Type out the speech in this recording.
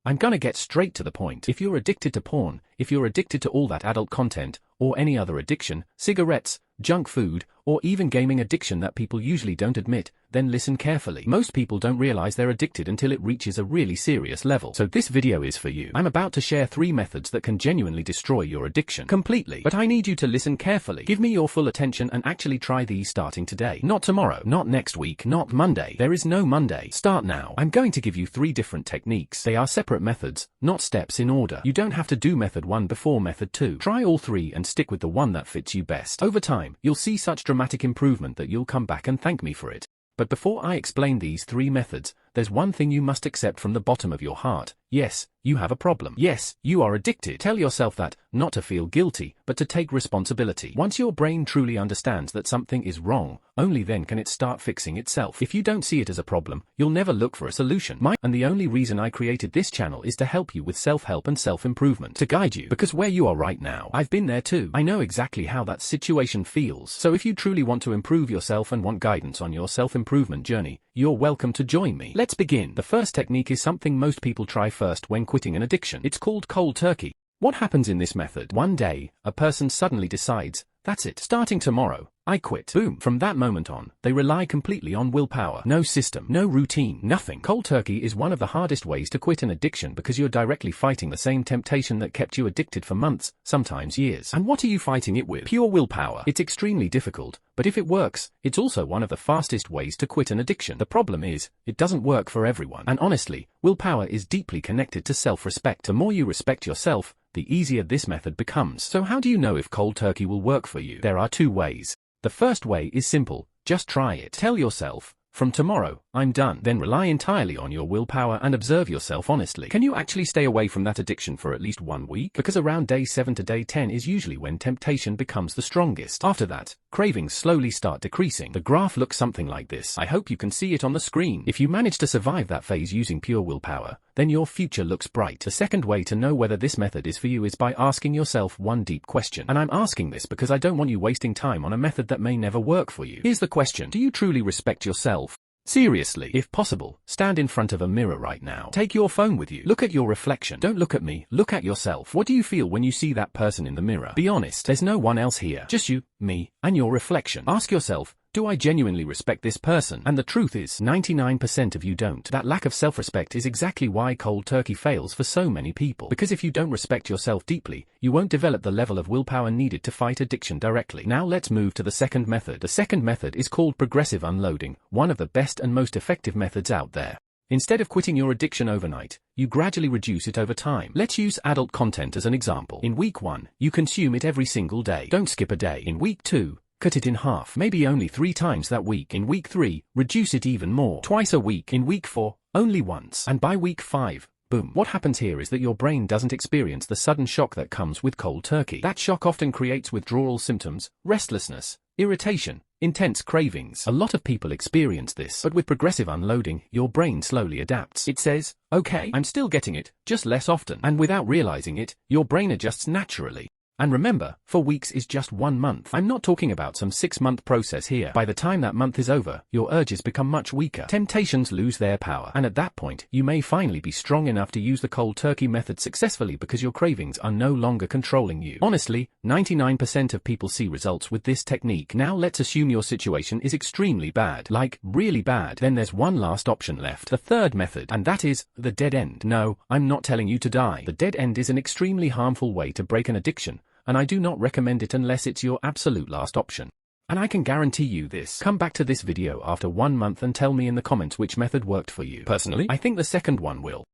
I'm gonna get straight to the point. If you're addicted to porn, if you're addicted to all that adult content, or any other addiction, cigarettes, junk food, or even gaming addiction that people usually don't admit, then listen carefully. Most people don't realize they're addicted until it reaches a really serious level. So this video is for you. I'm about to share 3 methods that can genuinely destroy your addiction completely. But I need you to listen carefully. Give me your full attention and actually try these starting today. Not tomorrow, not next week, not Monday. There is no Monday. Start now. I'm going to give you 3 different techniques. They are separate methods, not steps in order. You don't have to do method 1 before method 2. Try all 3 and stick with the one that fits you best. Over time, you'll see such dramatic improvement that you'll come back and thank me for it. But before I explain these 3 methods, there's one thing you must accept from the bottom of your heart. Yes, you have a problem. Yes, you are addicted. Tell yourself that, not to feel guilty, but to take responsibility. Once your brain truly understands that something is wrong, only then can it start fixing itself. If you don't see it as a problem, you'll never look for a solution. And the only reason I created this channel is to help you with self-help and self-improvement. To guide you, because where you are right now, I've been there too. I know exactly how that situation feels. So if you truly want to improve yourself and want guidance on your self-improvement journey, you're welcome to join me. Let's begin. The first technique is something most people try first when quitting an addiction. It's called cold turkey. What happens in this method? One day, a person suddenly decides, that's it. Starting tomorrow, I quit. Boom. From that moment on, they rely completely on willpower. No system, no routine, nothing. Cold turkey is one of the hardest ways to quit an addiction because you're directly fighting the same temptation that kept you addicted for months, sometimes years. And what are you fighting it with? Pure willpower. It's extremely difficult, but if it works, it's also one of the fastest ways to quit an addiction. The problem is, it doesn't work for everyone. And honestly, willpower is deeply connected to self-respect. The more you respect yourself, the easier this method becomes. So how do you know if cold turkey will work for you? There are 2 ways. The first way is simple, just try it. Tell yourself, from tomorrow, I'm done. Then rely entirely on your willpower and observe yourself honestly. Can you actually stay away from that addiction for at least 1 week? Because around day 7 to day 10 is usually when temptation becomes the strongest. After that, cravings slowly start decreasing. The graph looks something like this. I hope you can see it on the screen. If you manage to survive that phase using pure willpower, then your future looks bright. The second way to know whether this method is for you is by asking yourself one deep question. And I'm asking this because I don't want you wasting time on a method that may never work for you. Here's the question. Do you truly respect yourself? Seriously, if possible, stand in front of a mirror right now. Take your phone with you. Look at your reflection. Don't look at me, look at yourself. What do you feel when you see that person in the mirror? Be honest, there's no one else here. Just you, me, and your reflection. Ask yourself, do I genuinely respect this person? And the truth is, 99% of you don't. That lack of self-respect is exactly why cold turkey fails for so many people. Because if you don't respect yourself deeply, you won't develop the level of willpower needed to fight addiction directly. Now let's move to the second method. The second method is called progressive unloading, one of the best and most effective methods out there. Instead of quitting your addiction overnight, you gradually reduce it over time. Let's use adult content as an example. In week 1, you consume it every single day. Don't skip a day. In week 2, cut it in half, maybe only 3 times that week. In week 3, reduce it even more, twice a week. In week 4, only once. And by week 5, boom. What happens here is that your brain doesn't experience the sudden shock that comes with cold turkey. That shock often creates withdrawal symptoms, restlessness, irritation, intense cravings. A lot of people experience this, but with progressive unloading, your brain slowly adapts. It says, okay, I'm still getting it, just less often. And without realizing it, your brain adjusts naturally. And remember, 4 weeks is just 1 month. I'm not talking about some 6-month process here. By the time that month is over, your urges become much weaker. Temptations lose their power. And at that point, you may finally be strong enough to use the cold turkey method successfully because your cravings are no longer controlling you. Honestly, 99% of people see results with this technique. Now let's assume your situation is extremely bad, like really bad. Then there's one last option left. The third method, and that is the dead end. No, I'm not telling you to die. The dead end is an extremely harmful way to break an addiction, and I do not recommend it unless it's your absolute last option. And I can guarantee you this. Come back to this video after 1 month and tell me in the comments which method worked for you. Personally, I think the second one will.